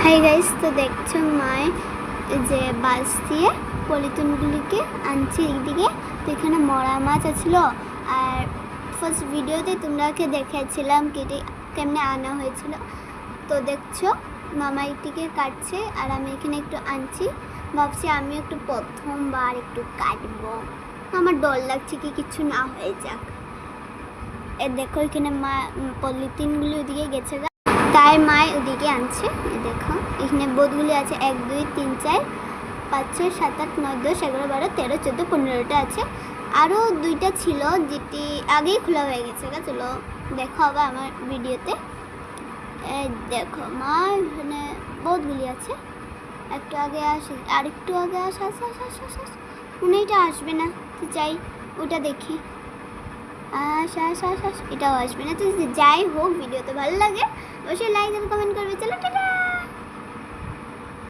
Hi guys, তো দেখছো মায় যে বাস দিয়ে পলিথিনগুলিকে আনছে এইদিকে। তো এখানে মরা মাছ আছিল। আর ফার্স্ট ভিডিওতে তোমরাকে দেখাচ্ছিলাম কেমনে আনা হয়েছিল। তো দেখছো মামা এটিকে কাটছে আর আমি এখানে একটু আনছি। ভাবছি আমি একটু প্রথমবার একটু কাটবো, আমার ডর লাগছে কি কিছু না হয়ে যাক। দেখো এখানে মা পলিথিনগুলি ওদিকে গেছে, তাই মায় ওদিকে আনছে। দেখো এখানে বোধগুলি আছে 1 2 3 4 5 6 7 8 9 10 11 12 13 14 15টা আছে। আরও 2টা ছিল যেটি আগেই খোলা হয়ে গেছে। চলো দেখো আবার আমার ভিডিওতে। দেখো মা এখানে বোধগুলি আছে। একটু আগে আসে, আর একটু আগে আসে মনে এটা আসবে না, তো যাই ওটা দেখি। এটাও আসবে না। তো যাই হোক, ভিডিও তো ভালো লাগে, অবশ্যই লাইক আর কমেন্ট করবে। চলো টাটা।